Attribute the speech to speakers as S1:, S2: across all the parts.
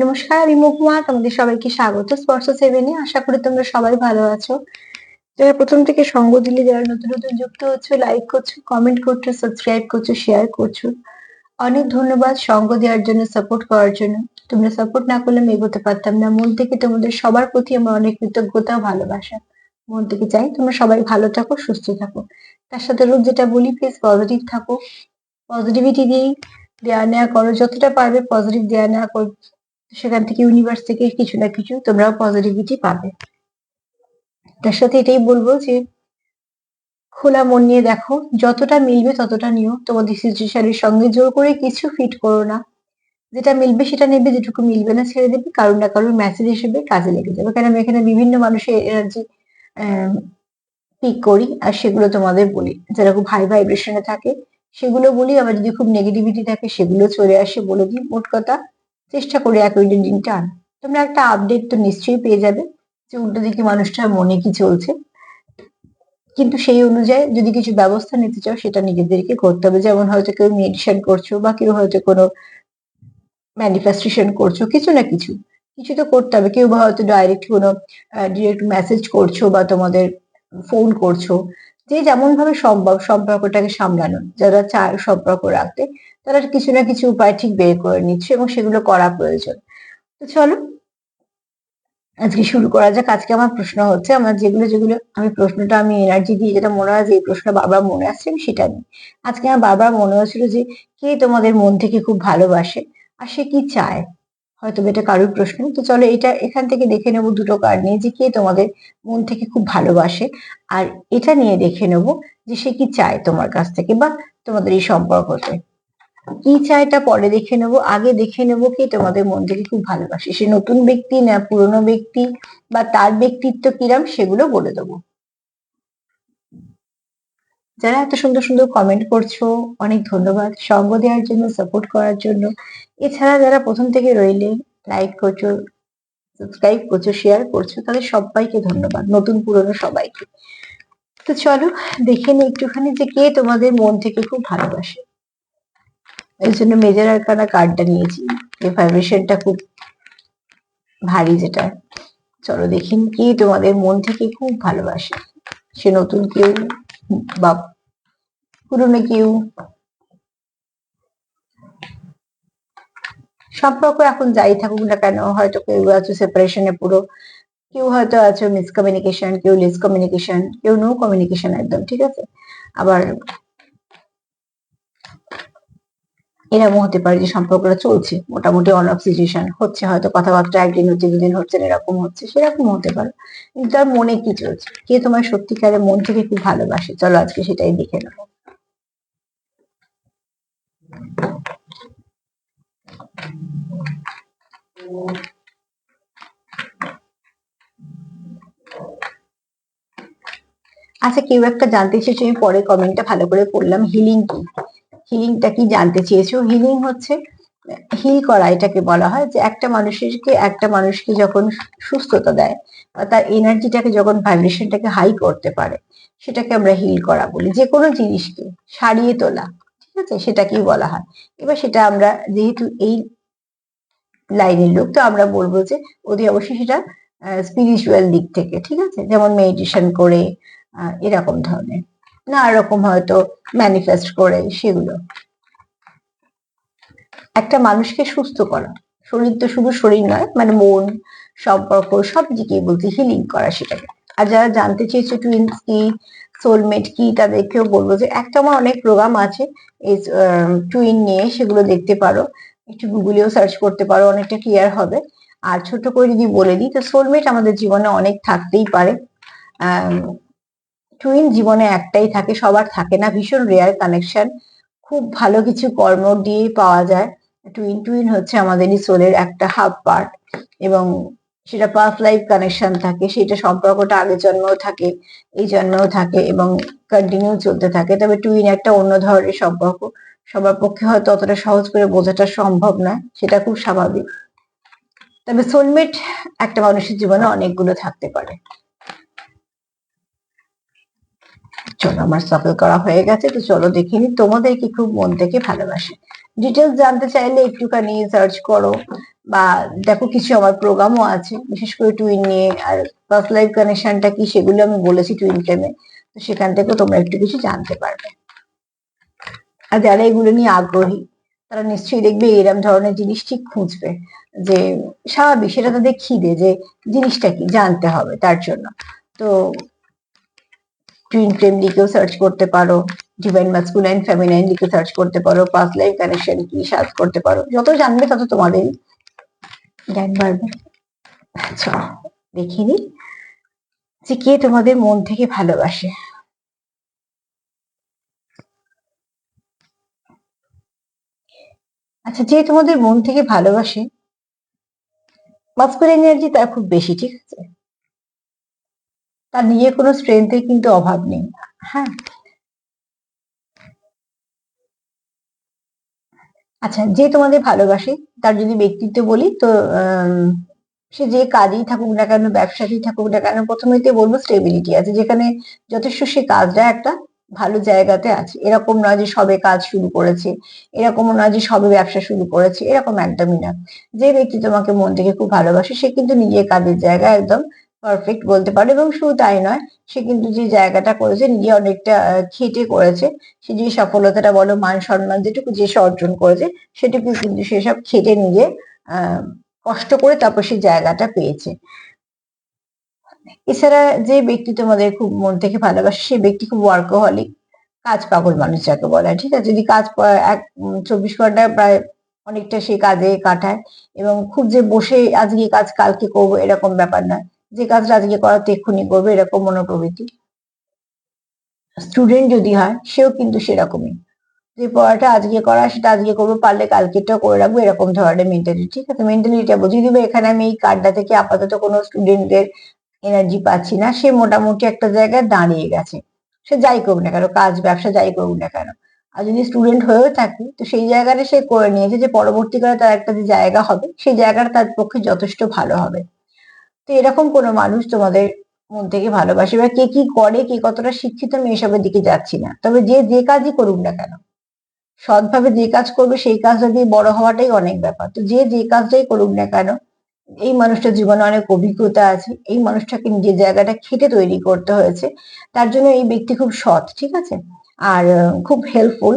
S1: নমস্কার, আমি মহুয়া। তোমাদের সবাইকে স্বাগত স্পর্শ সেভেনে। আশা করি তোমরা সবাই ভালো আছো। যারা প্রথম থেকে সঙ্গ দিলে, যারা নতুন নতুন যুক্ত হচ্ছে, লাইক করছো, কমেন্ট করছো, সাবস্ক্রাইব করছো, শেয়ার করছো, অনেক ধন্যবাদ সঙ্গ দেওয়ার জন্য, সাপোর্ট করার জন্য। তোমরা সাপোর্ট না করলে আমি এগোতে পারতাম না। মন থেকে তোমাদের সবার প্রতি আমার অনেক কৃতজ্ঞতা ও ভালোবাসা। মন থেকে চাই তোমরা সবাই ভালো থাকো, সুস্থ থাকো। তার সাথে রোজ যেটা বলি, প্লিজ পজিটিভ থাকো। পজিটিভিটি দিয়েই দেয়া নেওয়া করো, যতটা পারবে পজিটিভ দেয়া নেওয়া করো। সেখান থেকে ইউনিভার্স থেকে কিছু না কিছু তোমরাও পজিটিভিটি পাবে। তার সাথে এটাই বলবো যে খোলা মন নিয়ে দেখো, যতটা মিলবে ততটা নিও। তোমাদের সিচুয়েশনের সঙ্গে জোর করে কিছু ফিট করো না। যেটা মিলবে সেটা নেবে, যেটুকু মিলবে না ছেড়ে দেবে। কারোর না কারোর মেসেজ হিসেবে কাজে লেগে যাবে, কারণ আমি এখানে বিভিন্ন মানুষের এনার্জি পিক করি, আর সেগুলো তোমাদের বলি। যারা খুব হাই ভাইব্রেশনে থাকে সেগুলো বলি, আবার যদি খুব নেগেটিভিটি থাকে সেগুলো চলে আসে বলে দিই। মোট কথা চেষ্টা করি এক ওই দিনটা আনা। তোমরা একটা আপডেট তো নিশ্চয়ই পেয়ে যাবে যে উল্টো দিকে মানুষটার মনে কি চলছে, কিন্তু সেই অনুযায়ী যদি কিছু ব্যবস্থা নিতে চাও সেটা নিজেদেরকে করতে হবে। যেমন হয়তো কেউ মেডিটেশন করছো, বা কেউ হয়তো কোনো ম্যানিফেস্টেশন করছো, কিছু না কিছু কিছু তো করতে হবে। কেউ বা হয়তো ডাইরেক্ট কোনো ডিরেক্ট মেসেজ করছো, বা তোমাদের ফোন করছো। যে যেমন ভাবে সম্ভব সম্পর্কটাকে সামলানো, যারা চায় সম্পর্ক রাখতে, তারা কিছু না কিছু উপায় ঠিক বের করে নিচ্ছে, এবং সেগুলো করা প্রয়োজন। তো চলো আজকে শুরু করা যাক। আজকে আমার প্রশ্ন হচ্ছে, আমার যেগুলো যেগুলো আমি এনার্জি দিয়ে যেটা মনে হয় যে এই প্রশ্ন বারবার মনে আসছে, আমি সেটা নিই। আজকে আমার বারবার মনে হচ্ছিল যে কে তোমাদের মন থেকে খুব ভালোবাসে, আর সে কি চায়। হয়তো এটা কারোর প্রশ্ন। তো চলো এটা এখান থেকে দেখে নেবো দুটো কার্ড নিয়ে, যে কে তোমাদের মন থেকে খুব ভালোবাসে। আর এটা নিয়ে দেখে নেবো যে সে কি চায় তোমার কাছ থেকে, বা তোমাদের এই সম্পর্কতে কি চায়। এটা পরে দেখে নেবো। আগে দেখে নেবো কে তোমাদের মন থেকে খুব ভালোবাসে। সে নতুন ব্যক্তি না পুরনো ব্যক্তি, বা তার ব্যক্তিত্ব কিরম, সেগুলো বলে দেবো। যারা এত সুন্দর সুন্দর কমেন্ট করছো, অনেক ধন্যবাদ সঙ্গ দেওয়ার জন্য, সাপোর্ট করার জন্য। এছাড়া যারা প্রথম থেকে রইলে, লাইক করছো, সাবস্ক্রাইব করছো, শেয়ার করছো, তাদের সবাইকে ধন্যবাদ, নতুন পুরনো সবাইকে। তো চলো দেখে নিই একটুখানি যে কে তোমাদের মন থেকে খুব ভালোবাসে। এই জন্য মেজর আরকানা কার্ডটা নিয়েছি, এই ভাইব্রেশনটা খুব ভারী যেটা। চলো দেখি কে তোমাদের মন থেকে খুব ভালোবাসে। সে নতুন কেউ, বা পুরনো কেউ। সম্পর্ক এখন যাই থাকুক না কেন, হয়তো কেউ আছো সেপারেশনে পুরো, কেউ হয়তো আছো মিসকমিউনিকেশন, কেউ লেস কমিউনিকেশন, কেউ নো কমিউনিকেশন একদম, ঠিক আছে। আবার এরকম হতে পারে যে সম্পর্কটা চলছে মোটামুটি অন অফ সিচুয়েশন হচ্ছে, হয়তো কথাবার্তা একদিন হচ্ছে, দুদিন হচ্ছে, এরকম হচ্ছে, সেরকম হতে পারে। কিন্তু তার মনে কি চলছে, কে তোমার সত্যিকারের মন থেকে খুব ভালোবাসে, চলো আজকে সেটাই দেখে নেবো। আচ্ছা, কেউ একটা জানতে চেয়েছো, আমি পরে কমেন্টটা ভালো করে পড়লাম, হিলিং কি। হিলিংটা কি জানতে চেয়েছো। হিলিং হচ্ছে হিল করা। এটাকে বলা হয় যে একটা মানুষকে যখন সুস্থতা দেয়, বা তার এনার্জিটাকে যখন ভাইব্রেশনটাকে হাই করতে পারে, সেটাকে আমরা হিল করা বলি। যে কোনো জিনিসকে সারিয়ে তোলা, ঠিক আছে, সেটাকেই বলা হয়। এবার সেটা আমরা যেহেতু এই লাইনের লোক, তো আমরা বলবো যে অতি অবশ্যই সেটা স্পিরিচুয়াল দিক থেকে, ঠিক আছে, যেমন মেডিটেশন করে, এরকম ধরনের, না এরকম হয়তো ম্যানিফেস্ট করে, সেগুলো। একটা মানুষকে সুস্থ করা, শরীর তো শুধু শরীর নয়, মানে মন, সম্পর্ক, সব দিকেই বলছি হিলিং করা সেটাকে। আর যারা জানতে চেয়েছে টুইন্স কি, সোলমেট কি, তাদেরকেও বলবো যে একটা আমার অনেক প্রোগ্রাম আছে এই টুইন নিয়ে, সেগুলো দেখতে পারো। একটু গুগলেও সার্চ করতে পারো, অনেকটা ক্লিয়ার হবে। আর ছোট করে যদি বলে দিই, তো সোলমেট আমাদের জীবনে অনেক থাকতেই পারে। টুইন জীবনে একটাই থাকে, সবার থাকে না, ভীষণ রেয়ার কানেকশন। খুব ভালো কিছু কর্ম দিয়ে পাওয়া যায়। টুইন টুইন হচ্ছে আমাদেরই সোলের একটা হাফ পার্ট, এবং সেটা পাস্ট লাইফ কানেকশন থাকে, সেটা সম্পর্কটা আগের জন্মেও থাকে, এই জন্মেও থাকে, এবং কন্টিনিউ চলতে থাকে। তবে টুইন একটা অন্য ধরনের সম্পর্ক, সবার পক্ষে হয়তো অতটা সহজ করে বোঝাটা সম্ভব নয়, সেটা খুব স্বাভাবিক। তবে সোলমেট একটা মানুষের জীবনে অনেকগুলো থাকতে পারে। চলো আমার সাফল করা হয়ে গেছে, তো চলো দেখে নি তোমাদের কি খুব মন থেকে ভালোবাসে। ডিটেলস জানতে চাইলে একটুখানি সার্চ করো, বা দেখো কিছু আমার প্রোগ্রামও আছে বিশেষ করে টুইন নিয়ে, আর পাস্ট লাইফ কানেকশনটা কি সেগুলো আমি বলেছি টুইন ফ্লেমে, তো সেখান থেকেও তোমরা একটু কিছু জানতে পারবে। আর যারা এগুলো নিয়ে আগ্রহী তারা নিশ্চয়ই দেখবে এরম ধরনের জিনিস ঠিক খুঁজবে, যে স্বাভাবিক সেটা তাদের খিদে, যে জিনিসটা কি জানতে হবে তার জন্য। তো টুইন ফ্লেম লিখেও সার্চ করতে পারো, ডিভাইন মাস্কুলাইন ফেমিনাইন লিখে সার্চ করতে পারো, পাস্ট লাইফ কানেকশন কি সার্চ করতে পারো। যত জানবে তত তোমাদের জ্ঞান বাড়বে। আচ্ছা, দেখে নি যে কে তোমাদের মন থেকে ভালোবাসে। আচ্ছা, যে তোমাদের মন থেকে ভালোবাসে, মাস্কুলাইন এনার্জি তার খুব বেশি, ঠিক আছে? তার নিজের কোনো স্ট্রেংথের কিন্তু অভাব নেই। হ্যাঁ, আচ্ছা, যে তোমাদের ভালোবাসে তার যদি ব্যক্তিত্ব বলি তো সে যে কাজেই থাকুক না কেন, ব্যবসাতেই থাকুক না কেন, প্রথমেই বলবো স্টেবিলিটি আছে, যেখানে যথেষ্ট সে কাজটা একটা ভালো জায়গাতে আছে। এরকম নয় যে সবে কাজ শুরু করেছে, এরকমও নয় যে সবে ব্যবসা শুরু করেছে, এরকম একদমই না। যে ব্যক্তি তোমাকে মন থেকে খুব ভালোবাসে সে কিন্তু নিজের কাজের জায়গায় একদম পারফেক্ট বলতে পারে, এবং শুধু তাই নয়, সে কিন্তু যে জায়গাটা করেছে নিজে অনেকটা খেটে করেছে। সে যে সফলতাটা বলো, মান সম্মান যেটুকু যে সে অর্জন করেছে সেটুকু কিন্তু সেসব খেটে নিজে আহ কষ্ট করে তারপর সেই জায়গাটা পেয়েছে। এছাড়া যে ব্যক্তি তোমাদের খুব মন থেকে ভালোবাসে সে ব্যক্তি খুব ওয়ার্কহলিক, কাজ পাগল মানুষ যাকে বলা হয়, ঠিক আছে? যদি কাজ 24 ঘন্টা প্রায় অনেকটা সে কাজে কাটায়, এবং খুব যে বসে আজকে কাজ কালকে করবো এরকম ব্যাপার না, যে কাজটা আজকে করাতে এক্ষুনি করবে এরকম মনোপ্রবৃত্তি। স্টুডেন্ট যদি হয় সেও কিন্তু সেরকমই, যে পড়াটা আজকে করা সেটা আজকে করবো, পারলে কালকেরটাও করে রাখবো, এরকম ধরনের মেন্টালিটি, ঠিক আছে? মেন্টালিটিটা বুঝিয়ে দিবে। এখানে আমি এই কার্ডটা থেকে আপাতত কোনো স্টুডেন্টদের এনার্জি পাচ্ছি না, সে মোটামুটি একটা জায়গায় দাঁড়িয়ে গেছে। সে যাই করুক না কেন, কাজ ব্যবসা যাই করুক না কেন, আর যদি স্টুডেন্ট হয়েও থাকে তো সেই জায়গাটা সে করে নিয়েছে যে পরবর্তীকালে তার একটা যে জায়গা হবে সেই জায়গাটা তার পক্ষে যথেষ্ট ভালো হবে। তো এরকম কোনো মানুষ তোমাদের মন থেকে ভালোবাসে। এবার কে কি করে, কে কতটা শিক্ষিত, আমি এসবের দিকে যাচ্ছি না, তবে যে যে কাজই করুক না কেন, সৎভাবে যে কাজ করবে সেই কাজটা দিয়ে বড় হওয়াটাই অনেক ব্যাপার। তো যে যে কাজটাই করুক না কেন, এই মানুষটার জীবনে অনেক অভিজ্ঞতা আছে, এই মানুষটাকে নিজের জায়গাটা খেটে তৈরি করতে হয়েছে, তার জন্য এই ব্যক্তি খুব সৎ, ঠিক আছে? আর খুব হেল্পফুল।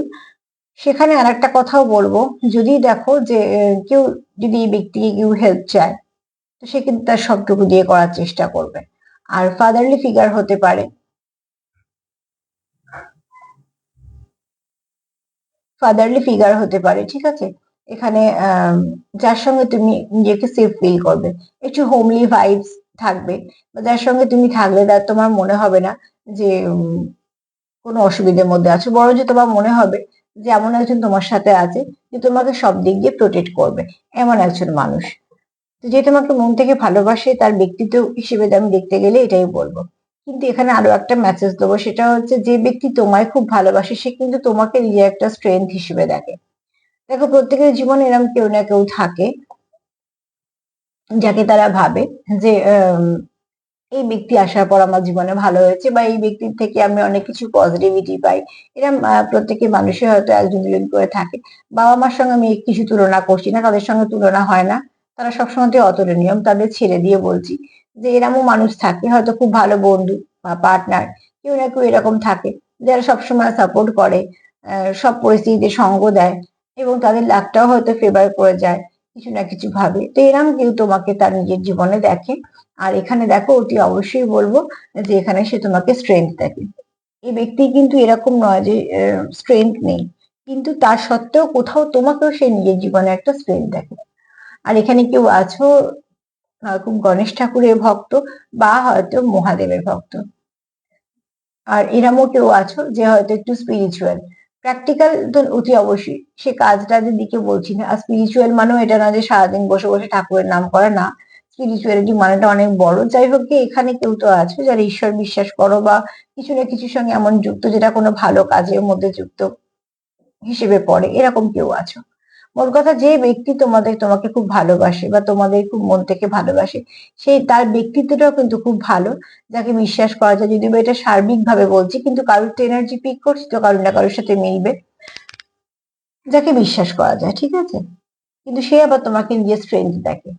S1: সেখানে আর একটা কথাও বলবো, যদি দেখো যে কেউ যদি এই ব্যক্তিকে কেউ হেল্প চায় তো সে কিন্তু তার সবটুকু দিয়ে করার চেষ্টা করবে। আর ফাদারলি ফিগার হতে পারে, ঠিক আছে? এখানে যার সঙ্গে তুমি নিজেকে সেফ ফিল করবে, একটু হোমলি ভাইবস থাকবে, বা যার সঙ্গে তুমি থাকলে তার তোমার মনে হবে না যে কোনো অসুবিধার মধ্যে আছো, বরং যে তোমার মনে হবে যে এমন একজন তোমার সাথে আছে যে তোমাকে সব দিক দিয়ে প্রোটেক্ট করবে, এমন একজন মানুষ। তো যে তোমাকে মন থেকে ভালোবাসে তার ব্যক্তিত্ব হিসেবে আমি দেখতে গেলে এটাই বলবো। কিন্তু এখানে আরো একটা মেসেজ দেবো, সেটা হচ্ছে যে ব্যক্তি তোমায় খুব ভালোবাসে সে কিন্তু তোমাকে নিজের একটা স্ট্রেংথ হিসেবে দেখে। দেখো, প্রত্যেকের জীবনে এরকম কেউ না কেউ থাকে যাকে তারা ভাবে যে এই ব্যক্তি আসার পর আমার জীবনে ভালো হয়েছে, বা এই ব্যক্তির থেকে আমি অনেক কিছু পজিটিভিটি পাই। এরকম প্রত্যেকের মানুষের হয়তো একজন দুজন করে থাকে। বাবা মার সঙ্গে আমি কিছু তুলনা করছি না, তাদের সঙ্গে তুলনা হয় না, তারা সবসময় অতুলনীয়, তাদের ছেড়ে দিয়ে বলছি যে এরকমও মানুষ থাকে, হয়তো খুব ভালো বন্ধু বা পার্টনার, কেউ না কেউ এরকম থাকে যারা সবসময় সাপোর্ট করে, সব পরিস্থিতিতে সঙ্গ দেয়, এবং তাদের লাকটাও হয়তো ফেভার করে যায় কিছু না কিছু ভাবে। তো এরকম কেউ তোমাকে তার নিজের জীবনে দেখে। আর এখানে দেখো, অতি অবশ্যই বলবো যে এখানে সে তোমাকে স্ট্রেংথ দেখে। এই ব্যক্তি কিন্তু এরকম নয় যে স্ট্রেংথ নেই, কিন্তু তার সত্ত্বেও কোথাও তোমাকেও সে নিজের জীবনে একটা স্ট্রেংথ দেখে। আর এখানে কেউ আছো খুব গণেশ ঠাকুরের ভক্ত, বা হয়তো মহাদেবের ভক্ত। আর এরমও কেউ আছো যে হয়তো একটু স্পিরিচুয়াল। প্র্যাকটিক্যাল তো অতি অবশ্যই, সে কাজটার দিকে বলছি না। আর স্পিরিচুয়াল মানেও এটা না যে সারাদিন বসে বসে ঠাকুরের নাম করা, না। স্পিরিচুয়ালিটি মানেটা অনেক বড়। যাই হোক গে, এখানে কেউ তো আছো যারা ঈশ্বর বিশ্বাস করো, বা কিছু না কিছুর সঙ্গে এমন যুক্ত যেটা কোনো ভালো কাজের মধ্যে যুক্ত হিসেবে পড়ে, এরকম কেউ আছো। মোট কথা, যে ব্যক্তি তোমাকে খুব ভালোবাসে বা তোমাদের খুব মন থেকে ভালোবাসে, সেই তার ব্যক্তিত্বটাও কিন্তু খুব ভালো, যাকে বিশ্বাস করা যায়। যদিও বা এটা সার্বিক ভাবে বলছি, কিন্তু কারোর তো এনার্জি পিক করছি তো কারোর না কারোর সাথে মিলবে, যাকে বিশ্বাস করা যায়, ঠিক আছে? কিন্তু সে আবার তোমাকে নিজের স্ট্রেংথ দেখে।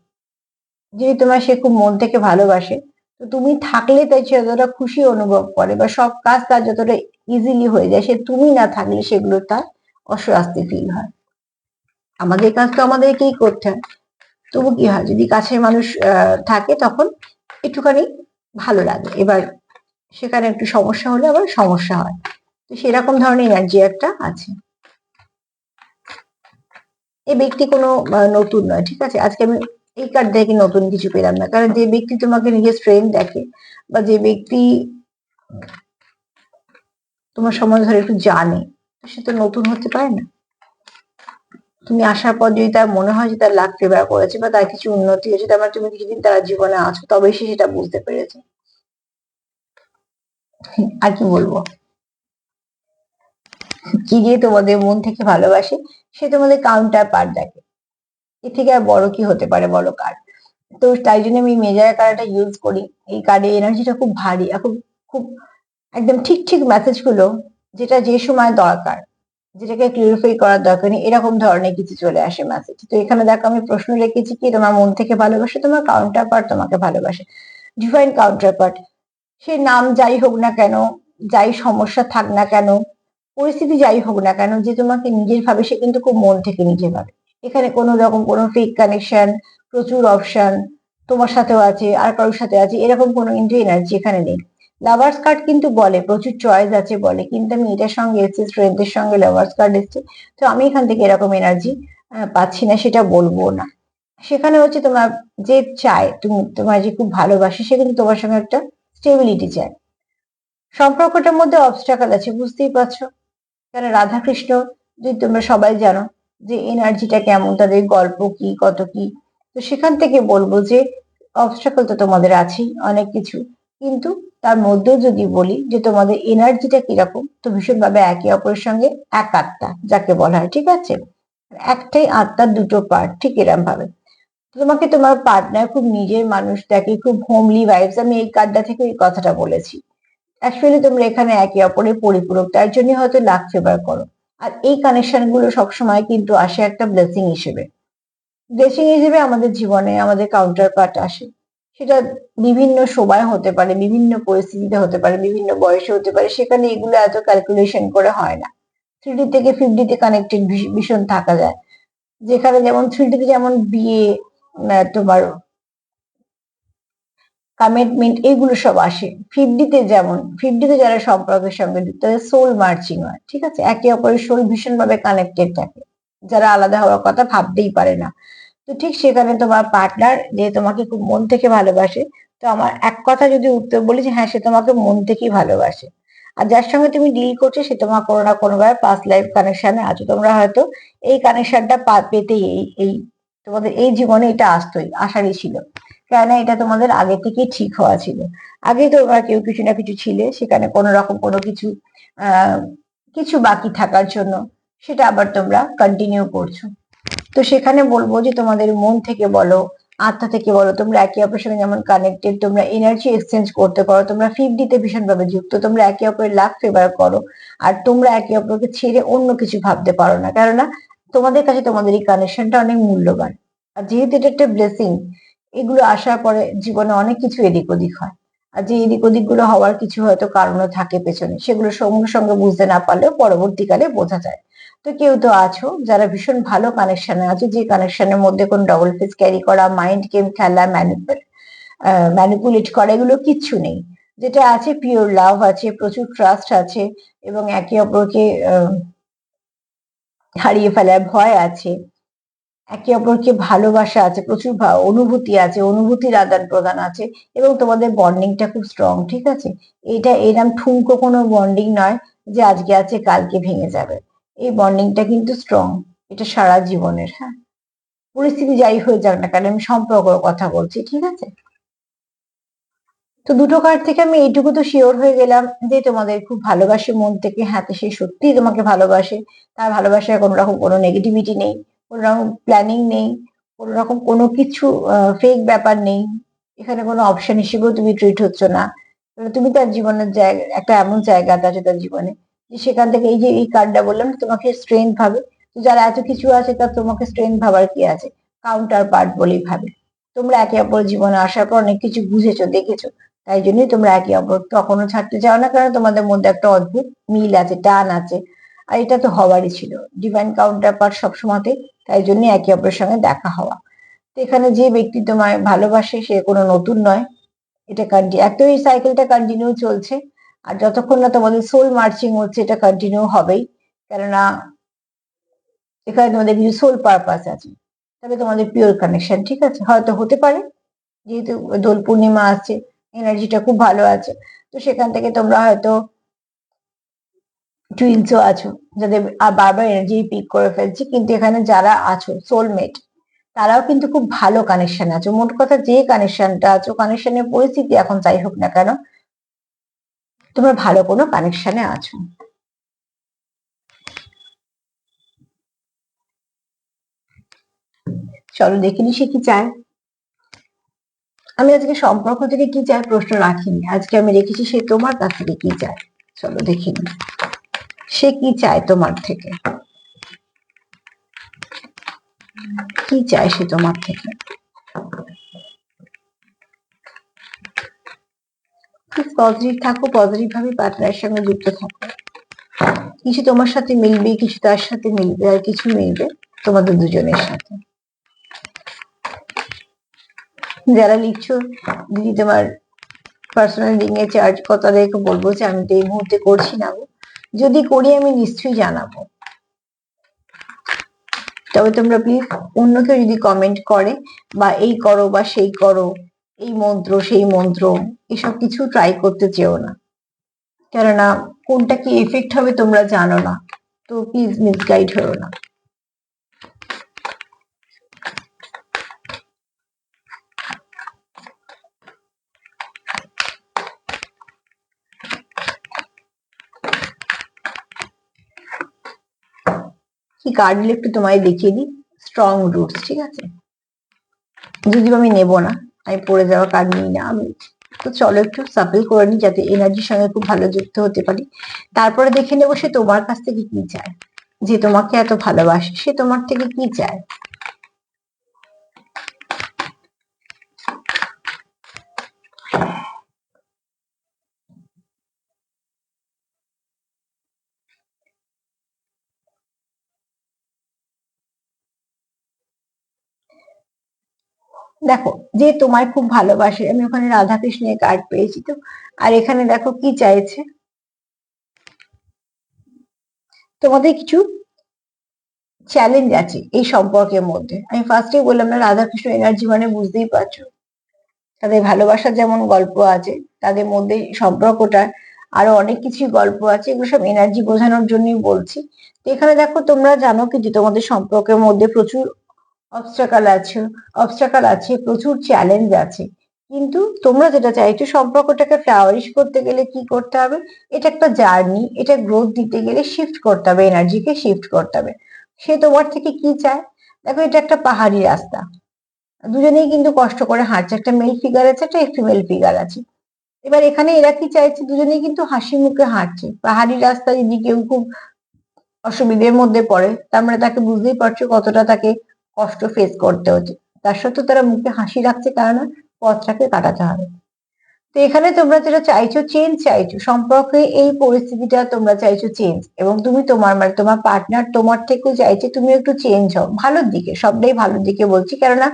S1: যদি তোমার সে খুব মন থেকে ভালোবাসে, তো তুমি থাকলে তাই সে যতটা খুশি অনুভব করে বা সব কাজ তার যতটা ইজিলি হয়ে যায়, সে তুমি না থাকলে সেগুলো তার অস্বস্তি ফিল হয়। আমাদের কাজ তো আমাদেরকেই করতে হয়। তবু কি হয়, যদি কাছের মানুষ থাকে তখন একটুখানি ভালো লাগে। এবার সেখানে একটু সমস্যা হলে আবার সমস্যা হয়। তো সেরকম ধরনের এনার্জি একটা আছে। এই ব্যক্তি কোনো নতুন নয়, ঠিক আছে? আজকে আমি এই কার্ড দেখে নতুন কিছু পেলাম না, কারণ যে ব্যক্তি তোমাকে নিজের স্ট্রেংথ দেখে বা যে ব্যক্তি তোমার সম্বন্ধে ধরে একটু জানে, সে তো নতুন হতে পারে না। তুমি আসার পর যদি তার মনে হয় যে তার লাক ফেভার করেছে বা তার কিছু উন্নতি হয়েছে, তার মানে তুমি কিছুদিন তার জীবনে আছো, তবে সে সেটা বুঝতে পেরেছে। আর কি বলবো, কি যে তোমাদের মন থেকে ভালোবাসে, সে তোমাদের কাউন্টার পার্ট দেখে। এর থেকে আর বড় কি হতে পারে বলো কার্ড? তো তাই জন্য আমি মেজার কার্ডটা ইউজ করি। এই কার্ডের এনার্জিটা খুব ভারী, এখন খুব একদম ঠিক ঠিক মেসেজ গুলো, যেটা যে সময় দরকার, যেটাকে ক্লিয়ারিফাই করার দরকার নেই, এরকম ধরনের কিছু চলে আসে মেসেজ। তো এখানে দেখো আমি প্রশ্ন রেখেছি কি তোমার মন থেকে ভালোবাসে, তোমার কাউন্টার পার্ট তোমাকে ভালোবাসে, ডিভাইন কাউন্টার পার্ট। সে নাম যাই হোক না কেন, যাই সমস্যা থাক না কেন, পরিস্থিতি যাই হোক না কেন, যে তোমাকে নিজের ভাবে সে কিন্তু খুব মন থেকে নিজে ভাবে। এখানে কোনো রকম কোনো ফেক কানেকশন, প্রচুর অপশন তোমার সাথেও আছে আর কারোর সাথে আছে, এরকম কোনো কিন্তু এনার্জি এখানে নেই। লাভার্স কার্ড কিন্তু বলে প্রচুর চয়েস আছে বলে, কিন্তু আমি এটার সঙ্গে এসেছি, স্ট্রেংথের সঙ্গে লাভার্স কার্ড এসছে। তো আমি এখান থেকে এরকম এনার্জি পাচ্ছি না, সেটা বলবো না। সেখানে হচ্ছে তোমার যে চায়, তুমি তোমার যে খুব ভালোবাসে, সে কিন্তু তোমার সঙ্গে একটা স্টেবিলিটি চায়। সম্পর্কটার মধ্যে অবস্ট্রাকল আছে, বুঝতেই পারছো। কেন রাধা কৃষ্ণ যদি তোমরা সবাই জানো যে এনার্জিটা কেমন, তাদের গল্প কি কত কি, তো সেখান থেকে বলবো যে অবস্ট্রাকল তো তোমাদের আছেই অনেক কিছু, কিন্তু তার মধ্যেও যদি বলি যে তোমাদের এনার্জিটা কিরকম, তো ভীষণভাবে একে অপরের সঙ্গে এক আত্মা যাকে বলা হয়, ঠিক আছে? একটাই আত্মার দুটো পার্ট, ঠিক এরম ভাবে। তোমাকে তোমার পার্টনার খুব নিজের মানুষ দেখে, খুব হোমলি ভাইবস, আমি এই কার্ডটা থেকে এই কথাটা বলেছি। অ্যাকচুয়ালি তোমরা এখানে একে অপরের পরিপূরক, তার জন্য হয়তো লাক ফেভার করো। আর এই কানেকশন গুলো সবসময় কিন্তু আসে একটা ব্লেসিং হিসেবে। ব্লেসিং হিসেবে আমাদের জীবনে আমাদের কাউন্টার পার্ট আসে। সেটা বিভিন্ন সময় হতে পারে, বিভিন্ন পরিস্থিতিতে হতে পারে, বিভিন্ন বয়সে হতে পারে, সেখানে এগুলো এত ক্যালকুলেশন করে হয় না। 3D থেকে 5D তে কানেক্টেড ভীষণ থাকা যায়। যেখানে যেমন 3D তে যেমন বিয়ে, তোমার কমিটমেন্ট, এগুলো সব আসে। 5D তে যেমন 5D তে যারা সম্পর্কের সঙ্গে যুক্ত, তাদের সোল মার্চিং হয়, ঠিক আছে? একে অপরের সোল ভীষণ ভাবে কানেক্টেড থাকে, যারা আলাদা হওয়ার কথা ভাবতেই পারে না। তো ঠিক সেখানে তোমার পার্টনার যে তোমাকে খুব মন থেকে ভালোবাসে, তো আমার এক কথা যদি উত্তর বলি যে হ্যাঁ, সে তোমাকে মন থেকেই ভালোবাসে। আর যার সঙ্গে তুমি ডিল করছো, সে তোমার কোনো না কোনো ভাবে পাস্ট লাইফ কানেকশনে আছো, তোমরা হয়তো এই কানেকশনটা পেতেই এই তোমাদের এই জীবনে এটা আসতোই, আসারই ছিল। কেননা এটা তোমাদের আগে থেকেই ঠিক হওয়া ছিল। আগেই তোমরা কেউ কিছু না কিছু ছিলে, সেখানে কোনো রকম কোনো কিছু আহ কিছু বাকি থাকার জন্য সেটা আবার তোমরা কন্টিনিউ করছো। তো সেখানে বলবো যে তোমাদের মন থেকে বলো, আত্মা থেকে বলো, তোমরা একে অপরের সঙ্গে যেমন কানেক্টেড, তোমরা এনার্জি এক্সচেঞ্জ করতে পারো, তোমরা 5D তে ভীষণ ভাবে যুক্ত, তোমরা একে অপরের লাক ফেভার করো। আর তোমরা একে অপরকে ছেড়ে অন্য কিছু ভাবতে পারো না, কেননা তোমাদের কাছে তোমাদের এই কানেকশনটা অনেক মূল্যবান। আর যেহেতু এটা একটা ব্লেসিং, এগুলো আসার পরে জীবনে অনেক কিছু এদিক ওদিক হয়। আর যে এদিক ওদিক গুলো হওয়ার কিছু হয়তো কারণও থাকে পেছনে, সেগুলো সঙ্গে সঙ্গে বুঝতে না পারলেও পরবর্তীকালে বোঝা যায়। তো কেউ তো আছো যারা ভীষণ ভালো কানেকশনে আছে, যে কানেকশনের মধ্যে কোনো ডবল ফেস ক্যারি করা, মাইন্ড গেম খেলা, ম্যানিপুলেট করা, এগুলো কিচ্ছু নেই। যেটা আছে পিওর লাভ আছে, প্রচুর ট্রাস্ট আছে, এবং একে অপরকে হারিয়ে ফেলার ভয় আছে, একে অপরকে ভালোবাসা আছে, প্রচুর অনুভূতি আছে, অনুভূতির আদান প্রদান আছে, এবং তোমাদের বন্ডিংটা খুব স্ট্রং, ঠিক আছে? এটা এরম ঠুনকো কোনো বন্ডিং নয় যে আজকে আছে কালকে ভেঙে যাবে। এই বন্ডিংটা কিন্তু স্ট্রং, এটা সারা জীবনের। হ্যাঁ, পরিস্থিতি যাই হয়ে যাক না কেন, আমি সম্পর্কের কথা বলছি, ঠিক আছে? তো দুটো কার্ড থেকে আমি এইটুকু তো শিওর হয়ে গেলাম যে তোমাদের খুব ভালোবাসে মন থেকে। হ্যাঁ, তো সে সত্যিই তোমাকে ভালোবাসে। তার ভালোবাসায় কোনো রকম কোনো নেগেটিভিটি নেই, কোনো রকম প্ল্যানিং নেই, কোনো রকম কোনো কিছু ফেক ব্যাপার নেই। এখানে কোনো অপশন হিসেবেও তুমি ট্রিট হচ্ছ না। তুমি তার জীবনের জায়গা, একটা এমন জায়গাতে আছে তার জীবনে, যে সেখান থেকে এই যে এই কার্ডটা বললাম, তোমাকে স্ট্রেংথ ভাবে, তো যারা এত কিছু আছে তার তোমাকে স্ট্রেংথ ভাবার কি আছে, কাউন্টার পার্ট বলেই ভাবে। তোমরা একে অপরের জীবনে আসার পর অনেক কিছু বুঝেছো, দেখেছো, তাই জন্যই তোমরা একে অপর কখনো ছাড়তে চাও না, কারণ তোমাদের মধ্যে একটা অদ্ভুত মিল আছে, টান আছে। আর এটা তো হওয়ারই ছিল, ডিভাইন কাউন্টার পার্ট সবসময়তেই, তাই জন্য একে অপরের সঙ্গে দেখা হওয়া। তো এখানে যে ব্যক্তি তোমায় ভালোবাসে সে কোনো নতুন নয়, এটা এত এই সাইকেলটা কন্টিনিউ চলছে। আর যতক্ষণ না তোমাদের সোল মার্চিং হচ্ছে এটা কন্টিনিউ হবেই, কেননা এখানে তোমাদের কিছু সোল পারপাস আছে, তবে তোমাদের পিওর কানেকশন, ঠিক আছে, হয়তো হতে পারে যেহেতু দোল পূর্ণিমা আসছে, এনার্জিটা খুব ভালো আছে, তো সেখান থেকে তোমরা হয়তো টুইন্সও আছো, যাদের বারবার এনার্জি পিক করে ফেলছে, কিন্তু এখানে যারা আছো সোলমেট তারাও কিন্তু খুব ভালো কানেকশন আছো। মোট কথা যে কানেকশনটা আছো, কানেকশনের পরিস্থিতি এখন যাই হোক না কেন, তোমরা ভালো কোনো কানেকশনে আছো। চলো দেখে নি সে কি চায়। আমি আজকে সম্পর্ক থেকে কি চায় প্রশ্ন রাখিনি, আজকে আমি রেখেছি সে তোমার কাছ থেকে কি চায়। চলো দেখে নি সে কি চায় তোমার থেকে, কি চায় সে তোমার থেকে। পজিটিভ থাকো, পজিটিভ ভাবে পার্টনারের সঙ্গে যুক্ত থাকো। কিছু তোমার সাথে মিলবে, কিছু তার সাথে মিলবে, আর কিছু মিলবে তোমাদের দুজনের সাথে। যারা লিখছো দিদি তোমার পার্সোনাল রিং এ চার্জ কত, তাদেরকে বলবো যে আমি তো এই মুহূর্তে করছি না গো, যদি করি আমি নিশ্চয়ই জানাবো। তবে তোমরা প্লিজ অন্য কেউ যদি কমেন্ট করে বা এই করো বা সেই করো, এই মন্ত্র সেই মন্ত্র, এসব কিছু ট্রাই করতে চেও না, কেননা কোনটা কি এফেক্ট হবে তোমরা জানো না, তো প্লিজ মিসগাইড হও না। কি কার্ড দিলে একটু তোমায় দেখিয়ে দিই, স্ট্রং রুটস, ঠিক আছে, যদিও আমি নেবো না, আমি পড়ে যাওয়া কার্ড নিই না আমি। তো চলো একটু সাপেল করে নিই যাতে এনার্জির সঙ্গে খুব ভালো যুক্ত হতে পারি, তারপরে দেখে নেবো সে তোমার কাছ থেকে কি চায়। যে তোমাকে এত ভালোবাসে সে তোমার থেকে কি চায়। দেখো যে তোমায় খুব ভালোবাসে, আমি ওখানে রাধা কৃষ্ণের কার্ড পেয়েছি তো, আর এখানে দেখো কি চাইছে। তোমাদের কিছু চ্যালেঞ্জ আছে এই সম্পর্কের মধ্যে, আমি ফার্স্টেই বললাম না, রাধা কৃষ্ণ এনার্জি মানে বুঝতেই পারছো, তাদের ভালোবাসার যেমন গল্প আছে, তাদের মধ্যে সম্পর্কটা আরো অনেক কিছু গল্প আছে, এগুলো সব এনার্জি বোঝানোর জন্যই বলছি। তো এখানে দেখো তোমরা জানো কি যে তোমাদের সম্পর্কের মধ্যে প্রচুর অবস্টাকাল আছে, প্রচুর চ্যালেঞ্জ আছে, কিন্তু তোমরা যেটা চাইছো সম্পর্কটাকে ফ্লাওয়ারিশ করতে গেলে কি করতে হবে, এটা একটা জার্নি, এটা গ্রোথ দিতে গেলে শিফট করতে হবে, এনার্জিকে শিফট করতে হবে। সে তোমার থেকে কি চায়, দেখো এটা একটা পাহাড়ি রাস্তা, দুজনেই কিন্তু কষ্ট করে হাঁটছে, একটা মেল ফিগার আছে, একটা ফিমেল ফিগার আছে। এবার এখানে এরা কি চাইছে, দুজনেই কিন্তু হাসি মুখে হাঁটছে, পাহাড়ি রাস্তা যদি কেউ খুব অসুবিধের মধ্যে পড়ে তার মানে তাকে বুঝতেই পারছো কতটা তাকে কষ্ট ফেস করতে হচ্ছে, তার সত্ত্বেও তারা মুখে হাসি রাখছে, কারণ পথটাকে কাটাতে হবে। তো এখানে তোমরা যেটা চাইছো, চেঞ্জ চাইছো সম্পর্কে, এই পরিস্থিতিটা তোমরা চাইছো চেঞ্জ, এবং তুমি তোমার মানে তোমার পার্টনার তোমার থেকেও চাইছে তুমি একটু চেঞ্জ হও ভালোর দিকে, সবটাই ভালোর দিকে বলছি, কেননা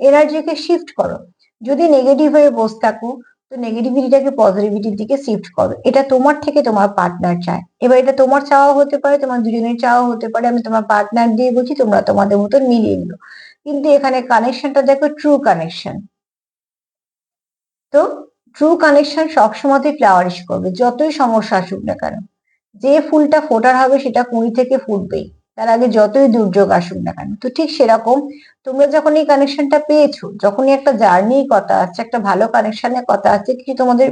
S1: এনার্জিকে শিফট করো। যদি নেগেটিভ হয়ে বসে থাকো তো নেগেটিভিটিটাকে পজিটিভিটির দিকে শিফট করো, এটা তোমার থেকে তোমার পার্টনার চায়। এবার এটা তোমার চাওয়া হতে পারে, তোমার দুজনের চাওয়া হতে পারে, আমি তোমার পার্টনার দিয়ে বলছি তোমরা তোমাদের মতন মিলিয়ে নিও, কিন্তু এখানে কানেকশনটা দেখো ট্রু কানেকশন। তো ট্রু কানেকশন সবসময়তেই ফ্লাওয়ারিশ করবে, যতই সমস্যা আসুক না কেন, যে ফুলটা ফোটার হবে সেটা কুঁড়ি থেকে ফুটবেই, তার আগে যতই দুর্যোগ আসুক না কেন। তো ঠিক সেরকম তোমরা যখন এই কানেকশনটা পেয়েছো, যখনই একটা জার্নির কথা আসছে, একটা ভালো কানেকশনের কথা আসছে, কিছু তোমাদের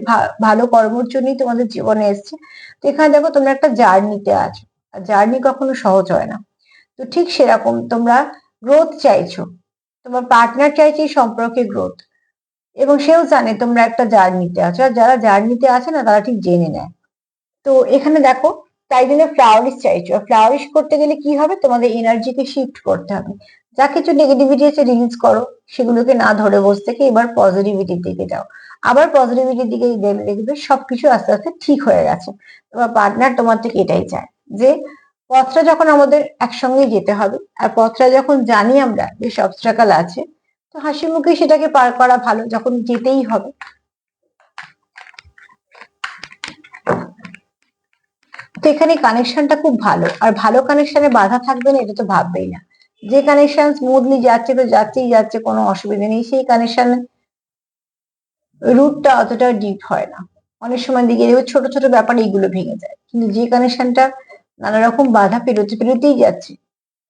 S1: ভালো কর্মের জন্যই তোমাদের জীবনে এসছে, তো এখানে দেখো তোমরা একটা জার্নিতে আছো, আর জার্নি কখনো সহজ হয় না। তো ঠিক সেরকম তোমরা গ্রোথ চাইছো, তোমার পার্টনার চাইছে এই সম্পর্কে গ্রোথ, এবং সেও জানে তোমরা একটা জার্নিতে আছো, আর যারা জার্নিতে আছে না তারা ঠিক জেনে নেয়। তো এখানে দেখো তাই জন্য ফ্লাওয়ারিশ চাইছো। ফ্লাওয়ারিশ করতে গেলে কি হবে, তোমাদের এনার্জিকে শিফট করতে হবে। যা কিছু নেগেটিভিটি আছে রিলিজ করো, সেগুলোকে না ধরে বসে থেকে এবার পজিটিভিটির দিকে যাও। আবার পজিটিভিটির দিকে গেলে দেখবে সবকিছু আস্তে আস্তে ঠিক হয়ে গেছে। তোমার পার্টনার তোমার থেকে এটাই চায় যে পথটা যখন আমাদের একসঙ্গে যেতে হবে, আর পথটা যখন জানি আমরা বেশ অবস্ট্রাকল আছে, তো হাসি মুখে সেটাকে পার করা ভালো, যখন যেতেই হবে। তো এখানে কানেকশনটা খুব ভালো, আর ভালো কানেকশনে বাধা থাকবে না এটা তো ভাববেই না। যে কানেকশন স্মুথলি যাচ্ছে তো যাচ্ছেই যাচ্ছে, কোনো অসুবিধা নেই, সেই কানেকশন রুটটা অতটা ডিপ হয় না। অনেক সময় দিকে ছোট ছোট ব্যাপারে এইগুলো ভেঙে যায়, কিন্তু যে কানেকশনটা নানা রকম বাধা পেরোতে পেরোতেই যাচ্ছে,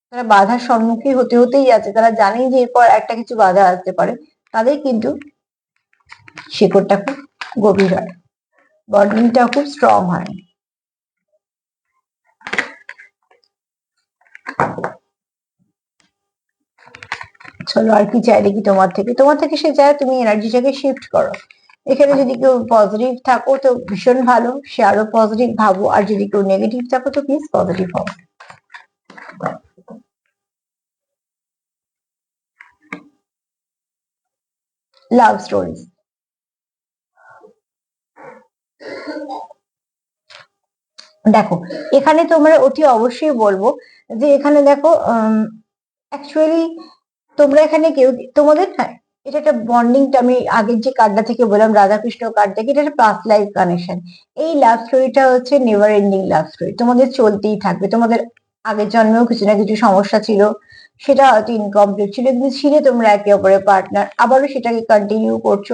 S1: তারা বাধার সম্মুখীন হতে হতেই যাচ্ছে, তারা জানেই যে এরপর একটা কিছু বাধা আসতে পারে, তাদের কিন্তু শিকড়টা খুব গভীর হয়, বন্ডিংটা খুব স্ট্রং হয়। চলো আর কি চাই দেখি তোমার থেকে সে চায় তুমি এনার্জিটাকে শিফট করো। এখানে যদি কেউ পজিটিভ থাকো তো ভীষণ ভালো, সে আরো পজিটিভ ভাবো, আর যদি কেউ নেগেটিভ থাকো তো প্লিজ পজিটিভ হও। লাভ স্টোরিজ, দেখো এখানে তোমরা অতি অবশ্যই বলবো যে এখানে দেখো অ্যাকচুয়ালি তোমরা এখানে কেউ তোমাদের না, এটা একটা বন্ডিংটা আমি আগের যে কার্ডটা থেকে বললাম রাধাকৃষ্ণ কার্ড থেকে, এটা একটা পাস্ট লাইফ কানেকশন। এই লাভ স্টোরিটা হচ্ছে নেভার এন্ডিং লাভ স্টোরি, তোমাদের চলতেই থাকবে। তোমাদের আগের জন্মেও কিছু না কিছু সমস্যা ছিল, সেটা হয়তো ইনকমপ্লিট ছিল, কিন্তু ছিলে তোমরা একে অপরের পার্টনার, আবারও সেটাকে কন্টিনিউ করছো।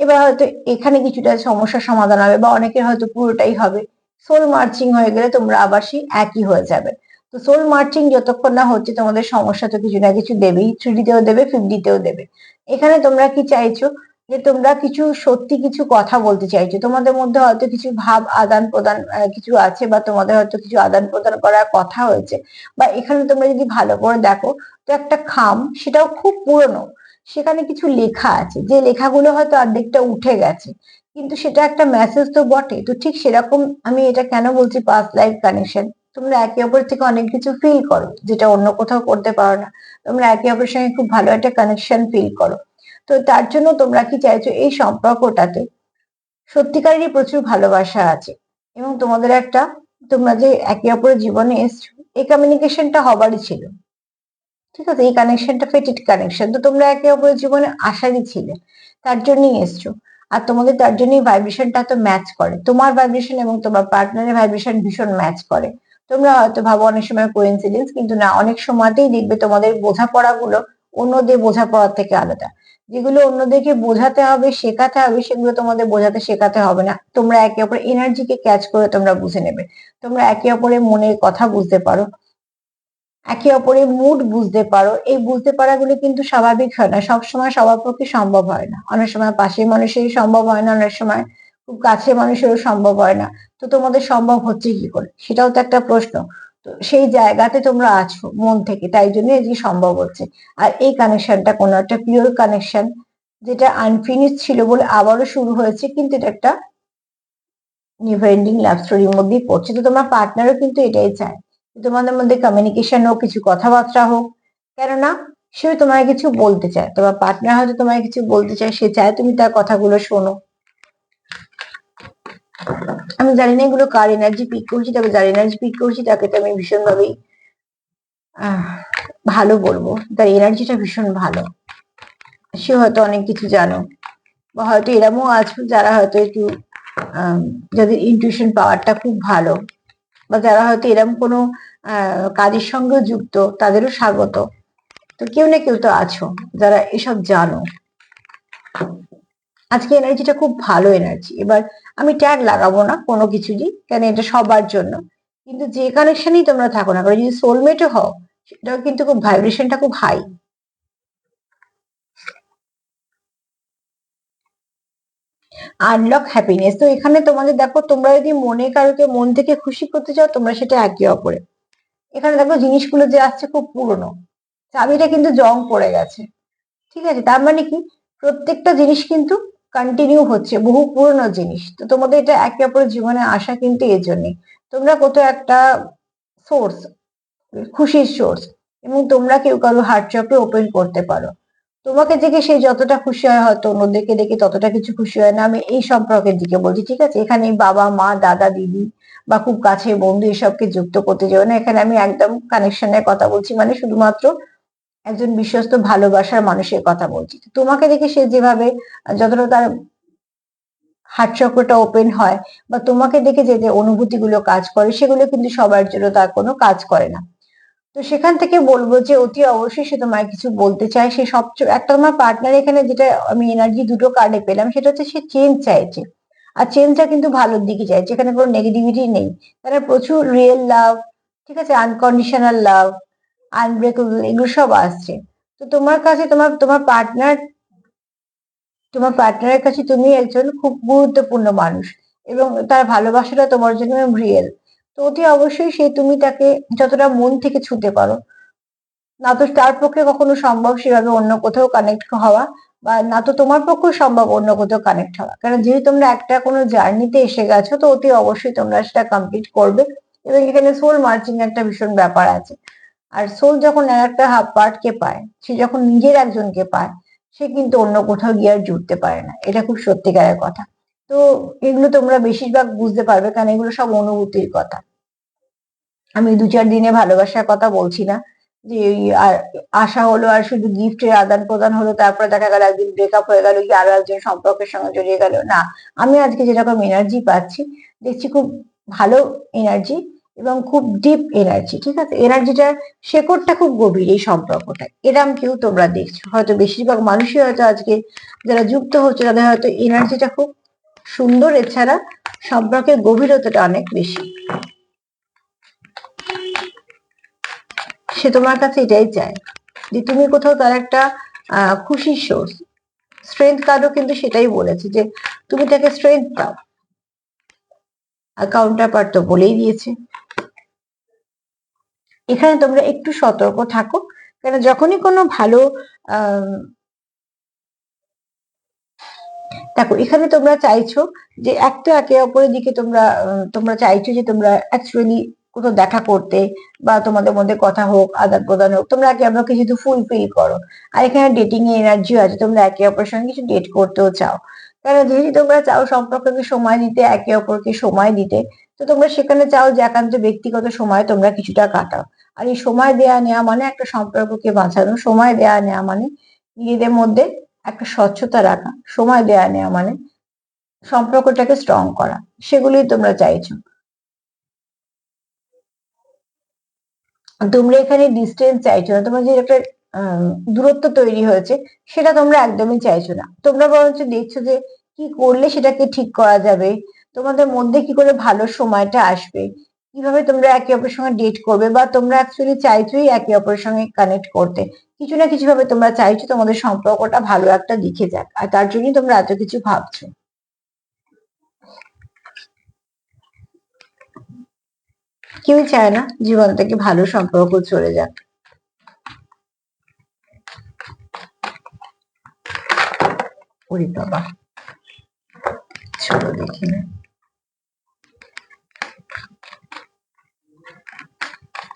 S1: এবার হয়তো এখানে কিছুটা সমস্যার সমাধান হবে, বা অনেকের হয়তো পুরোটাই হবে। সোল মার্চিং হয়ে গেলে তোমরা আবার সেই একই হয়ে যাবে। তো সোল মার্চিং যতক্ষণ না হচ্ছে, তোমাদের সমস্যা তো কিছু না কিছু দেবেই, 3D-তেও দেবে, 5D-তেও দেবে। এখানে তোমরা কি চাইছো, যে তোমরা কিছু সত্যি কিছু কথা বলতে চাইছো, তোমাদের মধ্যে হয়তো কিছু ভাব আদান প্রদান কিছু আছে, বা তোমাদের হয়তো কিছু আদান প্রদান করার কথা হয়েছে। বা এখানে তোমরা যদি ভালো করে দেখো, তো একটা খাম, সেটাও খুব পুরনো, সেখানে কিছু লেখা আছে, যে লেখাগুলো হয়তো অর্ধেকটা উঠে গেছে, কিন্তু সেটা একটা মেসেজ তো বটে। তো ঠিক সেরকম আমি এটা কেন বলছি পাস্ট লাইফ কানেকশন, তোমরা একে অপরের থেকে অনেক কিছু ফিল করো যেটা অন্য কোথাও করতে পারো না। তোমরা একে অপরের সঙ্গে খুব ভালো একটা কানেকশন ফিল করো। তো তার জন্য তোমরা কি চাইছো, এই সম্পর্কটাতে সত্যিকারেরই প্রচুর ভালোবাসা আছে, এবং তোমাদের একটা, তোমরা যে একে অপরের জীবনে এসছো, এই কমিউনিকেশনটা হবারই ছিল। ঠিক আছে, এই কানেকশনটা ফেটেড কানেকশন, তো তোমরা একে অপরের জীবনে আসারই ছিলে, তার জন্যই এসছো। আর তোমাদের তার জন্যই ভাইব্রেশনটা তো ম্যাচ করে, তোমার ভাইব্রেশন এবং তোমার পার্টনারের ভাইব্রেশন ভীষণ ম্যাচ করে। তোমরা হয়তো ভাবো অনেক সময় কোইন্সিডেন্স, কিন্তু না, অনেক সময়তেই দেখবে তোমাদের বোঝাপড়াগুলো অন্যদের বোঝাপড়ার থেকে আলাদা। যেগুলো অন্যদেরকে বোঝাতে হবে, শেখাতে হবে, সেগুলো তোমাদের বোঝাতে শেখাতে হবে না। তোমরা একে অপরের এনার্জিকে ক্যাচ করে তোমরা বুঝে নেবে। তোমরা একে অপরের মনের কথা বুঝতে পারো, একে অপরের মুড বুঝতে পারো। এই বুঝতে পারাগুলো কিন্তু স্বাভাবিক হয় না, সবসময় সবার পক্ষে সম্ভব হয় না। অনেক সময় পাশের মানুষেরই সম্ভব হয় না, অনেক সময় খুব কাছের মানুষেরও সম্ভব হয় না। তো তোমাদের সম্ভব হচ্ছে কি করে, সেটাও তো একটা প্রশ্ন। তো সেই জায়গাতে তোমরা আছো মন থেকে, তাই জন্য আজকে সম্ভব হচ্ছে। আর এই কানেকশনটা কোনো একটা পিওর কানেকশন, যেটা আনফিনিশ ছিল বলে আবারও শুরু হয়েছে, কিন্তু এটা একটা নেভার এন্ডিং লাভ স্টোরির মধ্যেই পড়ছে। তো তোমার পার্টনারও কিন্তু এটাই চায়, তোমাদের মধ্যে কমিউনিকেশন হোক, কিছু কথাবার্তা হোক। কেননা সে তোমায় কিছু বলতে চায়, তোমার পার্টনার হয়তো তোমায় কিছু বলতে চায়, সে চায় তুমি তার কথাগুলো শোনো। আমি জানি না এগুলো কার এনার্জি পিক করছি, তবে যার এনার্জি পিক করছি তাকে তো আমি ভীষণ ভাবেই ভালো বলবো, তার এনার্জিটা ভীষণ ভালো। সে হয়তো অনেক কিছু জানো, বা হয়তো এরমও আছো যারা হয়তো একটু যাদের ইনটিউশন পাওয়ারটা খুব ভালো, বা যারা হয়তো এরকম কোনো কাজের সঙ্গে যুক্ত, তাদেরও স্বাগত। তো কেউ না কেউ তো আছো যারা এসব জানো। আজকে এনার্জিটা খুব ভালো এনার্জি। এবার আমি ট্যাগ লাগাবো না কোনো কিছুরই, কেন এটা সবার জন্য। কিন্তু যে কানেকশনই তোমরা থাকো না কারণ, যদি সোলমেটও হও, সেটাও কিন্তু খুব ভাইব্রেশনটা খুব হাই। আনলক হ্যাপিনেস, তো এখানে তোমাদের দেখো, তোমরা যদি মনে কারোকে মন থেকে খুশি করতে চাও, তোমরা সেটা একে অপরে। এখানে দেখো জিনিসগুলো যে আসছে খুব পুরনো, চাবিটা কিন্তু জং পড়ে গেছে। ঠিক আছে, তার মানে কি, প্রত্যেকটা জিনিস কিন্তু কন্টিনিউ হচ্ছে, বহু পুরনো জিনিস। তো তোমাদের এটা একে অপরের জীবনে আসা কিন্তু এর জন্যই, তোমরা কোথাও একটা সোর্স, খুশির সোর্স, এবং তোমরা কেউ কারো হার্ট চক্রে ওপেন করতে পারো। তোমাকে দেখে সে যতটা খুশি হয়, হয়তো অন্যদেরকে দেখে ততটা কিছু খুশি হয় না। আমি এই সম্পর্কের দিকে বলছি, ঠিক আছে? এখানে বাবা মা দাদা দিদি বা খুব কাছে বন্ধু এসবকে যুক্ত করতে যাবে না। এখানে আমি একদম কানেকশনের কথা বলছি, মানে শুধুমাত্র একজন বিশ্বস্ত ভালোবাসার মানুষের কথা বলছি। তো তোমাকে দেখে সে যেভাবে যতটা তার হার্ট চক্রটা ওপেন হয়, বা তোমাকে দেখে যে যে অনুভূতিগুলো কাজ করে, সেগুলো কিন্তু সবার জন্য তার কোনো কাজ করে না। তো সেখান থেকে বলবো যে অতি অবশ্যই সে তোমায় কিছু বলতে চায়। সে সবচেয়ে একটা, তোমার পার্টনার এখানে যেটা আমি এনার্জি দুটো কার্ডে পেলাম, সেটা হচ্ছে সে চেঞ্জ চাইছে। আর চেঞ্জটা কিন্তু ভালোর দিকে চাইছে, এখানে কোনো নেগেটিভিটি নেই। তারা প্রচুর রিয়েল লাভ, ঠিক আছে, আনকন্ডিশনাল লাভ, আনব্রেকেবল, এগুলো সব আসছে। তো তোমার কাছে তোমার তোমার পার্টনারের কাছে তুমি একজন খুব গুরুত্বপূর্ণ মানুষ, এবং তার ভালোবাসাটা তোমার জন্য রিয়েল। তো অতি অবশ্যই তুমি তাকে যতটা মন থেকে ছুতে পারো, না তো তার পক্ষে কখনো সম্ভব সেভাবে অন্য কোথাও কানেক্ট হওয়া, বা না তো তোমার পক্ষেও সম্ভব অন্য কোথাও কানেক্ট হওয়া। কারণ যেহেতু তোমরা একটা কোনো জার্নিতে এসে গেছো, তো অতি অবশ্যই তোমরা সেটা কমপ্লিট করবে। এবং এখানে সোল মার্চিং একটা ভীষণ ব্যাপার আছে। আর সোল যখন আর একটা হাফ পার্টকে পায়, সে যখন নিজের একজনকে পায়, সে কিন্তু অন্য কোথাও গিয়ে আর জুড়তে পারে না। এটা খুব সত্যিকারের কথা। তো এগুলো তোমরা বেশিরভাগ বুঝতে পারবে, কারণ এগুলো সব অনুভূতির কথা। আমি 2-4 দিনে ভালোবাসার কথা বলছি না, যে এই আর আশা হলো আর শুধু গিফটের আদান প্রদান হলো, তারপরে দেখা গেল একদিন ব্রেকআপ হয়ে গেল, কি আরো একজন সম্পর্কের সঙ্গে জড়িয়ে গেল, না। আমি আজকে যেরকম এনার্জি পাচ্ছি, দেখছি খুব ভালো এনার্জি এবং খুব ডিপ এনার্জি, ঠিক আছে? এনার্জিটার শেকড়টা খুব গভীর এই সম্পর্কটা। এরম কেউ তোমরা দেখছো, হয়তো বেশিরভাগ মানুষই হয়তো আজকে যারা যুক্ত হচ্ছে, তাদের হয়তো এনার্জিটা খুব সুন্দর। এছাড়া সম্পর্কের গভীরতাটা অনেক বেশি। সে তোমার কাছে এটাই চায়, যে তুমি কোথাও তার একটা খুশির সোর্স। স্ট্রেংথ কার্ডও কিন্তু সেটাই বলেছে, যে তুমি তাকে স্ট্রেংথ দাও। আর কাউন্টার পার্ট তো বলেই দিয়েছে, এখানে তোমরা একটু সতর্ক থাকো। কারণ যখনই কোনো ভালো দেখো, এখানে তোমরা চাইছো যে একটা একে অপরের দিকে তোমরা চাইছো যে তোমরা অ্যাকচুয়ালি কোথাও দেখা করতে, বা তোমাদের মধ্যে কথা হোক, আদান প্রদান হোক, তোমরা একে অপরকে যেহেতু ফুলফিল করো। আর এখানে ডেটিং এর এনার্জিও আছে, তোমরা একে অপরের সঙ্গে কিছু ডেট করতেও চাও। কারণ যেহেতু তোমরা চাও সম্পর্ককে সময় দিতে, একে অপরকে সময় দিতে, তো তোমরা সেখানে চাও যে একান্ত ব্যক্তিগত সময় তোমরা কিছুটা কাটাও। আর এই সময় দেয়া নেওয়া মানে একটা সম্পর্ককে বাঁচানো, সময় দেয়া নেওয়া মানে নিজেদের মধ্যে একটা স্বচ্ছতা রাখা, সময় দেয়া নেওয়া মানে সম্পর্কটাকে স্ট্রং করা, সেগুলোই তোমরা চাইছো। তোমরা এখানে ডিস্টেন্স চাইছো না, তোমার যে একটা দূরত্ব তৈরি হয়েছে, সেটা তোমরা একদমই চাইছো না। তোমরা বরঞ্চ দেখছো যে কি করলে সেটাকে ঠিক করা যাবে, তোমাদের মধ্যে কি করে ভালো সময়টা আসবে, কিভাবে তোমরা একে অপরের সঙ্গে ডেট করবে, বা তোমরা অ্যাকচুয়ালি চাইছোই একে অপরের সঙ্গে কানেক্ট করতে। কিছু না কিছু ভাবে তোমরা চাইছো তোমাদের সম্পর্কটা ভালো একটা দিকে যাক, আর তার জন্যই তোমরা এত কিছু ভাবছো। কেউই চায় না জীবন থেকে ভালো সম্পর্ক চলে যাক। ওরে বাবা, চলো দেখি না।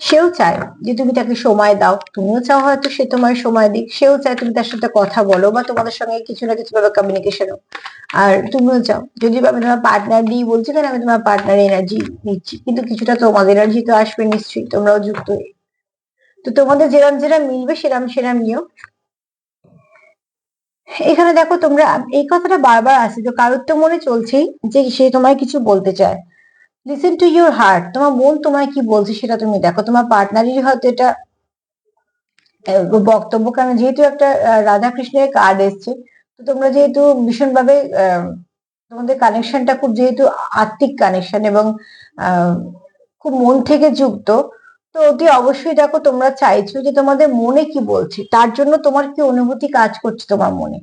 S1: সেও চায় যে তুমি তাকে সময় দাও, তুমিও চাও হয়তো সে তোমার সময় দিক। সেও চায় তুমি তার সাথে কথা বলো, বা তোমাদের সঙ্গে কিছু না কিছু ভাবে কমিউনিকেশন হোক। আর তুমিও চাও, যদিও আমি তোমার পার্টনার দিয়ে বলছি, কারণ আমি তোমার পার্টনার এনার্জি নিচ্ছি, কিন্তু কিছুটা তোমাদের এনার্জি তো আসবে নিশ্চয়ই, তোমরাও যুক্ত। তো তোমাদের যেরাম যেরাম মিলবে সেরাম সেরাম নিও। এখানে দেখো, তোমরা এই কথাটা বারবার আসছে, তো কারোর তো মনে চলছেই যে সে তোমায় কিছু বলতে চায়। লিসেন টু ইউর হার্ট, তোমার মন তোমায় কি বলছে সেটা তুমি দেখো। তোমার পার্টনারই হয়তো এটা বক্তব্য, কারণ যেহেতু একটা রাধা কৃষ্ণের কার্ড এসছে, তো তোমরা যেহেতু ভীষণভাবে তোমাদের কানেকশনটা খুব যেহেতু আত্মিক কানেকশন, এবং আহ, খুব মন থেকে যুক্ত, তো অতি অবশ্যই দেখো তোমরা চাইছো যে তোমাদের মনে কি বলছে, তার জন্য তোমার কি অনুভূতি কাজ করছে তোমার মনে,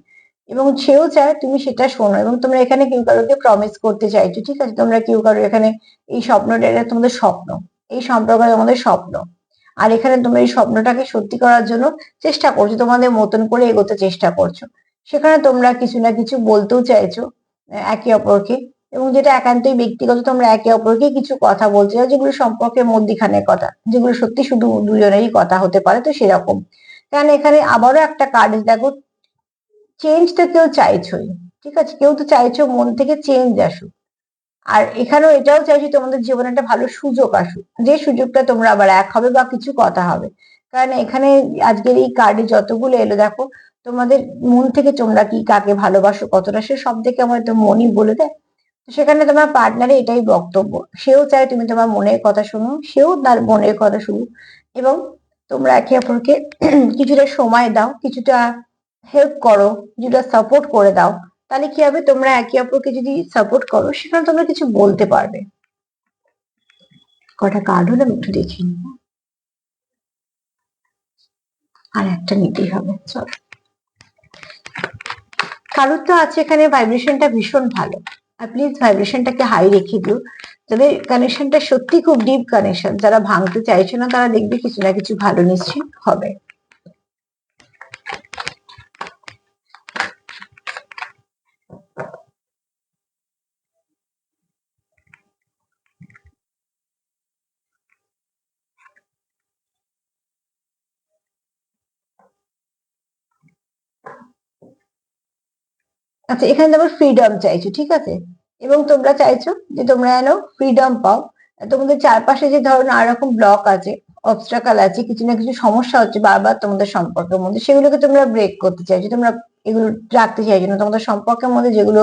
S1: এবং সেও চায় তুমি সেটা শোনো। এবং তোমরা এখানে কেউ কারোকে প্রমিস করতে চাইছো, ঠিক আছে? তোমরা কেউ কারো এখানে এই স্বপ্নটা, এটা তোমাদের স্বপ্ন, এই সম্পর্ক তোমাদের স্বপ্ন। আর এখানে তোমরা এই স্বপ্নটাকে সত্যি করার জন্য চেষ্টা করছো, তোমাদের মতন করে এগোতে চেষ্টা করছো। সেখানে তোমরা কিছু না কিছু বলতেও চাইছো একে অপরকে, এবং যেটা একান্তই ব্যক্তিগত, তোমরা একে অপরকে কিছু কথা বলছো যেগুলো সম্পর্কের মধ্যিখানের কথা, যেগুলো সত্যি শুধু দুজনেরই কথা হতে পারে। তো সেরকম, কারণ এখানে আবারও একটা কার্ড দেখো, চেঞ্জ তো কেউ চাইছোই, ঠিক আছে, কেউ তো চাইছো মন থেকে চেঞ্জ আসুক। আর এখানেও এটাও চাইছি তোমাদের জীবনে একটা ভালো সুযোগ আসুক, যে সুযোগটা তোমরা আবার এক হবে বা কিছু কথা হবে। কারণ এখানে আজকের এই কার্ডে যতগুলো এলো দেখো, তোমাদের মন থেকে তোমরা কি কাকে ভালোবাসো কতটা, সে সব থেকে আমার তো মনই বলে দেয়। তো সেখানে তোমার পার্টনারে এটাই বক্তব্য, সেও চায় তুমি তোমার মনের কথা শোনো, সেও তার মনের কথা শুনুক, এবং তোমরা একে অপরকে কিছুটা সময় দাও, কিছুটা হেল্প করো, কিছুটা সাপোর্ট করে দাও। তাহলে কি হবে, তোমরা একে অপরকে যদি সাপোর্ট করো সেখানে তোমরা কিছু বলতে পারবে। কটা কার্ড হলো আমি একটু দেখি নিই। আর একটা নিতেই হবে, চলো। কারোর তো আছে এখানে ভাইব্রেশনটা ভীষণ ভালো, আর প্লিজ ভাইব্রেশনটাকে হাই রেখে দিও। যাদের কানেকশনটা সত্যি খুব ডিপ কানেকশন, যারা ভাঙতে চাইছো না, তারা দেখবে কিছু না কিছু ভালো নিশ্চিত হবে। আচ্ছা, এখানে তোমরা ফ্রিডম চাইছো, ঠিক আছে, এবং তোমরা চাইছো যে তোমরা যেন ফ্রিডম পাও। তোমাদের চারপাশে যে ধরনের আর রকম ব্লক আছে, অবস্ট্রাকাল আছে, কিছু না কিছু সমস্যা হচ্ছে বারবার তোমাদের সম্পর্কের মধ্যে, সেগুলোকে তোমরা ব্রেক করতে চাইছো, তোমরা এগুলো রাখতে চাইছো না। তোমাদের সম্পর্কের মধ্যে যেগুলো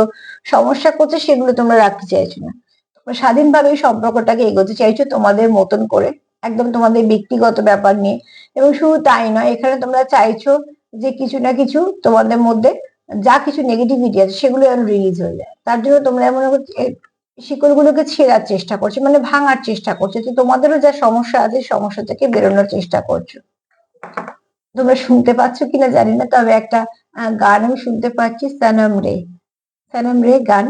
S1: সমস্যা করছে সেগুলো তোমরা রাখতে চাইছো না। তোমরা স্বাধীনভাবে এই সম্পর্কটাকে এগোতে চাইছো তোমাদের মতন করে, একদম তোমাদের ব্যক্তিগত ব্যাপার নিয়ে। এবং শুধু তাই নয়, এখানে তোমরা চাইছো যে কিছু না কিছু তোমাদের মধ্যে যা কিছু নেগেটিভিটি আছে সেগুলো যেন রিলিজ হয়ে যায়। তার জন্য তোমরা এমন শিকড়গুলোকে ছেঁড়ার চেষ্টা করছো, মানে ভাঙার চেষ্টা করছো। তো তোমাদেরও যা সমস্যা আছে সমস্যা থেকে বেরোনোর চেষ্টা করছো। তোমরা শুনতে পাচ্ছ কিনা জানি না, তবে একটা গান আমি শুনতে পাচ্ছি, সনম রে, সনম রে গান।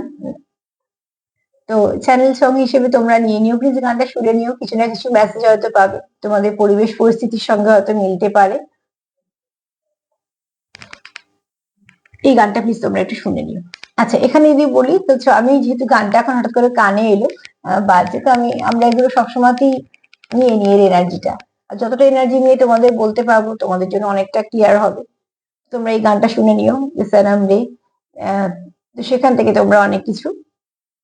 S1: তো চ্যানেল সং হিসেবে তোমরা নিয়ে নিও, প্লিজ গানটা শুনে নিও, কিছু না কিছু মেসেজ হয়তো পাবে, তোমাদের পরিবেশ পরিস্থিতির সঙ্গে হয়তো মিলতে পারে। এই গানটা প্লিজ তোমরা একটু শুনে নিও। আচ্ছা, এখানে যদি বলি তো আমি যেহেতু গানটা এখন হঠাৎ করে কানে এলো বাজে, তো আমরা এগুলো সবসময়তেই নিয়ে নিই এর এনার্জিটা, আর যতটা এনার্জি নিয়ে তোমাদের বলতে পারবো তোমাদের জন্য অনেকটা ক্লিয়ার হবে। তোমরা এই গানটা শুনে নিও, সনম রে। তো সেখান থেকে তোমরা অনেক কিছু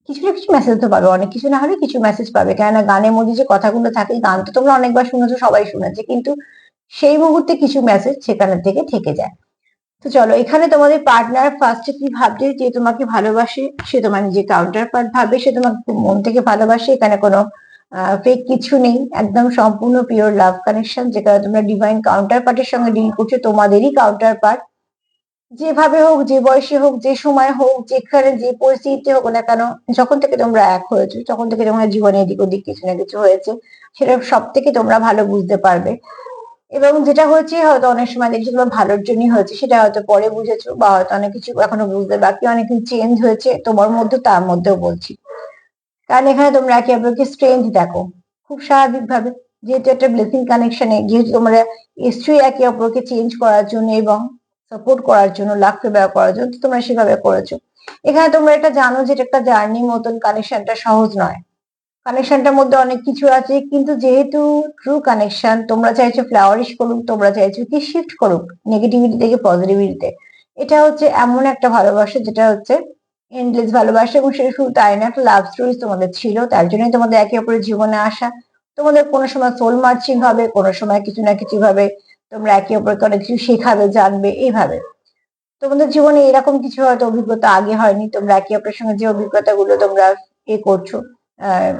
S1: কিছু না কিছু মেসেজ তো পাবে, অনেক কিছু না হলে কিছু মেসেজ পাবে, কেননা গানের মধ্যে যে কথাগুলো থাকে, গান তো তোমরা অনেকবার শুনেছো, সবাই শুনেছে, কিন্তু সেই মুহূর্তে কিছু মেসেজ সেখানে থেকে থেকে যায়। তো চলো, এখানে তোমাদের পার্টনার ফার্স্টে কি ভাবছে, যে তোমাকে ভালোবাসে, সে তোমার নিজে কাউন্টার পার্ট ভাবে, সে তোমাকে খুব মন থেকে ভালোবাসে, এখানে কোনো ফেক কিছু নেই, একদম সম্পূর্ণ পিওর লাভ কানেকশন, যেখানে তোমরা ডিভাইন কাউন্টার পার্টের সঙ্গে ডিল করছো, তোমাদেরই কাউন্টার পার্ট, যেভাবে হোক, যে বয়সে হোক, যে সময় হোক, যেখানে যে পরিস্থিতিতে হোক না কেন, যখন থেকে তোমরা এক হয়েছো, তখন থেকে তোমার জীবনে এদিক ওদিক কিছু না কিছু হয়েছে, সেটা সব থেকে তোমরা ভালো বুঝতে পারবে। এবং যেটা হয়েছে হয়তো অনেক সময় দেখছি তোমার ভালোর জন্যই হয়েছে, সেটা হয়তো পরে বুঝেছো, বা হয়তো অনেক কিছু এখনো বুঝতে বাকি, অনেক কিছু চেঞ্জ হয়েছে তোমার মধ্যে, তার মধ্যেও বলছি। কারণ এখানে তোমরা একে অপরকে স্ট্রেংথ দেখো খুব স্বাভাবিকভাবে, যেহেতু একটা ব্লেসিং কানেকশনে, যেহেতু তোমরা এসছো একে অপরকে চেঞ্জ করার জন্য এবং সাপোর্ট করার জন্য, লাভ ফেভার করার জন্য, তো তোমরা সেভাবে করেছো। এখানে তোমরা এটা জানো যে এটা একটা জার্নি মতন, কানেকশনটা সহজ নয়, কানেকশনটার মধ্যে অনেক কিছু আছে, কিন্তু যেহেতু ট্রু কানেকশন, তোমরা চাইছো ফ্লাওয়ারিশ করুক, তোমরা চাইছো কি শিফট করুক নেগেটিভিটি থেকে পজিটিভিটিতে। এটা হচ্ছে এমন একটা ভালোবাসা যেটা হচ্ছে এন্ডলেস ভালোবাসা, এবং সেটা শুধু তাই না, একটা লাভ স্টোরি তোমাদের ছিল, তার জন্যই তোমাদের একে অপরের জীবনে আসা। তোমাদের কোনো সময় সোল মার্চিং হবে, কোনো সময় কিছু না কিছু ভাবে তোমরা একে অপরকে অনেক কিছু শেখাবে, জানবে, এইভাবে। তোমাদের জীবনে এরকম কিছু হয়তো অভিজ্ঞতা আগে হয়নি, তোমরা একে অপরের সঙ্গে যে অভিজ্ঞতা গুলো তোমরা করছো, আহ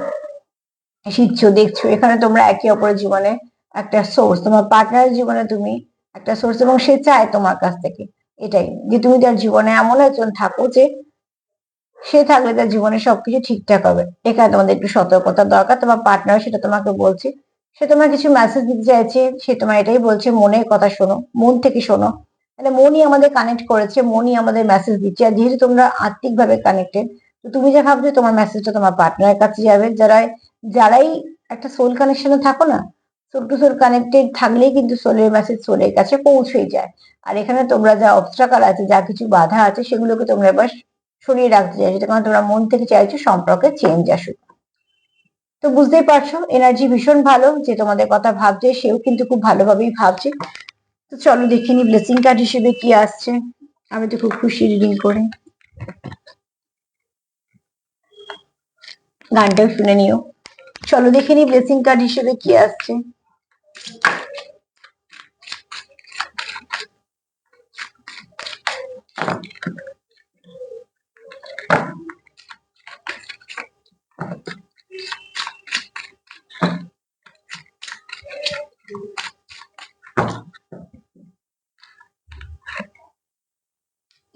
S1: শিখছো, দেখছো, এখানে তোমরা একে অপরের জীবনে একটা সোর্স, তোমার পার্টনারের জীবনে তুমি একটা সোর্স, এবং সে চায় তোমার কাছ থেকে এটাই, যে তুমি তার জীবনে এমন একজন থাকো যে সে থাকলে তার জীবনে সবকিছু ঠিকঠাক হবে। এখানে তোমাদের একটু সতর্কতা দরকার, তোমার পার্টনার সেটা তোমাকে বলছে, সে তোমার কিছু মেসেজ দিতে চাইছে, সে তোমার এটাই বলছে, মনের কথা শোনো, মন থেকে শোনো। মানে মনই আমাদের কানেক্ট করেছে, মনই আমাদের মেসেজ দিচ্ছে, আর যেহেতু তোমরা আত্মিক ভাবে কানেক্টেড, তো তুমি যা ভাবছো তোমার মেসেজটা তোমার পার্টনারের কাছে যাবে। যারাই একটা সোল কানেকশনে থাকো না, সোল টু সোল কানেক্টেড থাকলেই কিন্তু সোলের মেসেজ সোলের কাছে পৌঁছেই যায়। আর এখানে তোমরা যা অবস্ট্রাকল আছে, যা কিছু বাধা আছে, সেগুলোকে তোমরা এবার সরিয়ে রাখতে চাইছো, কারণ তোমরা মন থেকে চাইছো সম্পর্কে চেঞ্জ আসুক। তো বুঝতেই পারছো এনার্জি ভীষণ ভালো, যে তোমাদের কথা ভাবছে সেও কিন্তু খুব ভালোভাবেই ভাবছে। তো চলো দেখে নি ব্লেসিং কার্ড হিসেবে কি আসছে। আমি তো খুব খুশি রিডিং করে, গানটাও শুনে নিও। চলো দেখে নি ব্লেসিং কার্ড হিসেবে কি আসছে।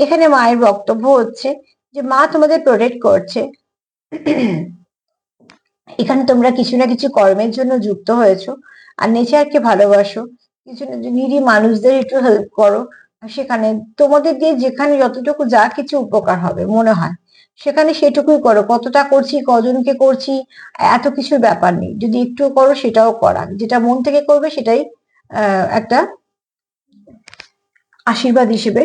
S1: এখানে মায়ের বক্তব্য হচ্ছে যে মা তোমাদের প্রোটেক্ট করছে। এখানে তোমরা কিছু না কিছু কর্মের জন্য যুক্ত হয়েছো, আর নেচারকে ভালোবাসো, কিছু না নিরী মানুষদের একটু হেল্প করো। সেখানে তোমাদের দিয়ে যেখানে যতটুকু যা কিছু উপকার হবে মনে হয় সেখানে সেটুকুই করো। কতটা করছি, কজনকে করছি, এত কিছু ব্যাপার নেই। যদি একটু করো সেটাও করা, যেটা মন থেকে করবে সেটাই একটা আশীর্বাদ হিসেবে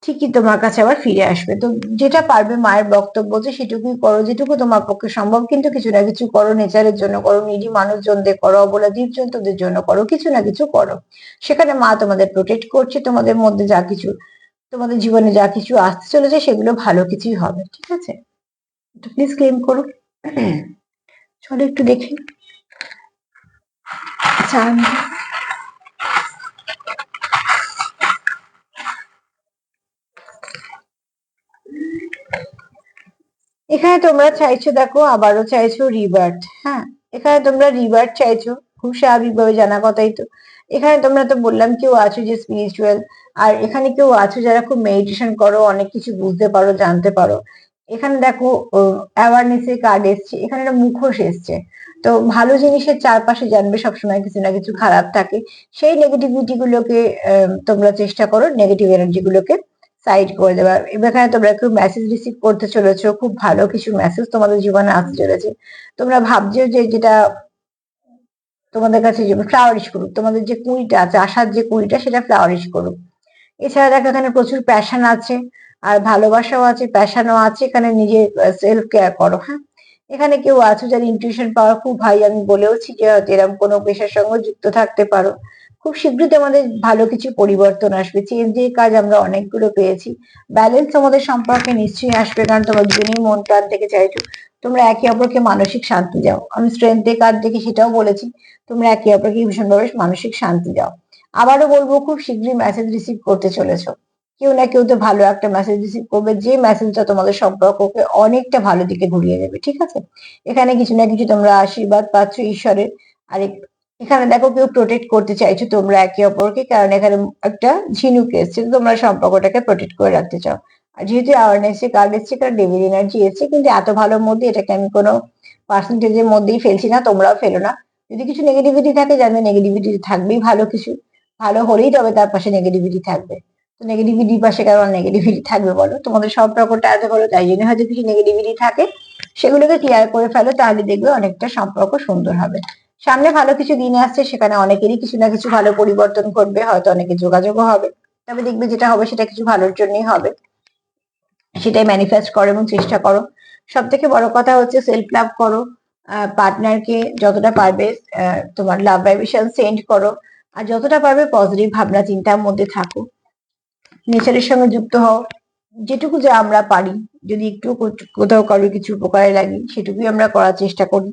S1: ঠিকই তোমার কাছে আবার ফিরে আসবে। তো যেটা পারবে মায়ের বক্তব্য যে সেটুকুই করো, যেটুকু তোমার পক্ষে সম্ভব, কিন্তু কিছু না কিছু করো, নেচারের জন্য করো, নিরী মানুষজনদের করো, অবলা জীবজন্তুদের জন্য করো, কিছু না কিছু করো। সেখানে মা তোমাদের প্রোটেক্ট করছে, তোমাদের মধ্যে যা কিছু, তোমাদের জীবনে যা কিছু আসতে চলেছে সেগুলো ভালো কিছুই হবে, ঠিক আছে? তো প্লিজ ক্লেম করো। চলো একটু দেখি। আচ্ছা, এখানে তোমরা চাইছো, দেখো আবারও চাইছো রিবার্থ। হ্যাঁ, এখানে তোমরা রিবার্থ চাইছো, খুব স্বাভাবিকভাবে জানা কথাই তো। এখানে তোমরা তো বললাম কেউ আছো যে স্পিরিচুয়াল, আর এখানে কেউ আছো যারা খুব মেডিটেশন করো, অনেক কিছু বুঝতে পারো, জানতে পারো। এখানে দেখো অ্যাওয়ারনেস এর কার্ড এসছে, এখানে একটা মুখোশ এসছে। তো ভালো জিনিসের চারপাশে জানবে সবসময় কিছু না কিছু খারাপ থাকে, সেই নেগেটিভিটি গুলোকে তোমরা চেষ্টা করো নেগেটিভ এনার্জি গুলোকে সাইড করে দেবা। এখানে তোমরা একটু মেসেজ রিসিভ করতে চলেছো, খুব ভালো কিছু মেসেজ তোমাদের জীবনে আসতে চলেছে। তোমরা ভাবছো যে যেটা তোমাদের কাছে ফ্লাওয়ারিশ করুক, তোমাদের যে কুড়িটা আছে, আশার যে কুড়িটা, সেটা ফ্লাওয়ারিশ করুক। এছাড়া দেখো এখানে প্রচুর প্যাশন আছে, আর ভালোবাসাও আছে, প্যাশনও আছে। এখানে নিজের সেলফ কেয়ার করো। হ্যাঁ, এখানে কেউ আছো যার ইনটিউশন পাওয়ার খুব হাই, আমি বলেওছি যে হয়তো এরকম কোনো পেশার সঙ্গে যুক্ত থাকতে পারো। খুব শীঘ্রই তোমাদের ভালো কিছু পরিবর্তন আসবে, চেঞ্জের কাজ আমরা অনেকগুলো পেয়েছি। ব্যালেন্স তোমাদের সম্পর্কে নিশ্চয়ই আসবে, কারণ তোমার দুজনেই মন প্রাণ থেকে চাইছো তোমরা একে অপরকে মানসিক শান্তি দাও। আমি স্ট্রেংথের কার্ড দেখে সেটাও বলেছি, তোমরা একে অপরকে ভীষণভাবে মানসিক শান্তি দাও। আবারও বলবো, খুব শীঘ্রই মেসেজ রিসিভ করতে চলেছো। কেউ না কেউ তো ভালো একটা মেসেজ রিসিভ করবে, যে মেসেজটা তোমাদের সম্পর্ককে অনেকটা ভালো দিকে ঘুরিয়ে দেবে, ঠিক আছে? এখানে কিছু না কিছু তোমরা আশীর্বাদ পাচ্ছ ঈশ্বরের। আর এখানে দেখো কেউ প্রোটেক্ট করতে চাইছো তোমরা একে অপরকে, কারণ এখানে একটা ঝিনুক এসছে, তোমরা সম্পর্কটাকে প্রোটেক্ট করে রাখতে চাও। আর যেহেতু অ্যাওয়ারনেস এর কার্ড এসছে, কারণ ডেভিল এনার্জি এসছে, কিন্তু এত ভালোর মধ্যে এটাকে আমি কোনো পার্সেন্টেজের মধ্যেই ফেলছি না, তোমরাও ফেলো না। যদি কিছু নেগেটিভিটি থাকে, জানবে নেগেটিভিটি থাকবেই, ভালো কিছু ভালো হলেই তবে তার পাশে নেগেটিভিটি থাকবে। তো নেগেটিভিটি পাশে কারণ নেগেটিভিটি থাকবে বলো? তোমাদের সম্পর্কটা এত ভালো, তাই জন্য হয়তো কিছু নেগেটিভিটি থাকে, সেগুলোকে ক্লিয়ার করে ফেলো, তাহলে দেখবে অনেকটা সম্পর্ক সুন্দর হবে। সামনে ভালো কিছু দিন আসছে, সেখানে অনেকেরই কিছু না কিছু ভালো পরিবর্তন ঘটবে, হয়তো অনেকের যোগাযোগও হবে। তবে দেখবে যেটা হবে সেটা কিছু ভালোর জন্যই হবে, সেটাই ম্যানিফেস্ট করো এবং চেষ্টা করো। সব থেকে বড় কথা হচ্ছে সেলফ লাভ করো, পার্টনারকে যতটা পারবে তোমার লাভ ভাইব্রেশন সেন্ড করো, আর যতটা পারবে পজিটিভ ভাবনা চিন্তার মধ্যে থাকো, নেচারের সঙ্গে যুক্ত হও। যেটুকু যা আমরা পারি, যদি একটু কোথাও কারোর কিছু উপকারে লাগি, সেটুকুই আমরা করার চেষ্টা করি।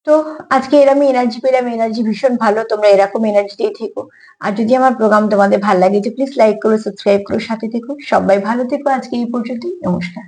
S1: তো আজকে এরকম এনার্জি পেলাম, এনার্জি ভীষণ ভালো, তোমরা এরকম এনার্জিতেই থেকো। আর যদি আমার প্রোগ্রাম তোমাদের ভালো লাগে, তো প্লিজ লাইক করো, সাবস্ক্রাইব করো, সাথে থেকো। সবাই ভালো থেকো, আজকে এই পর্যন্তই, নমস্কার।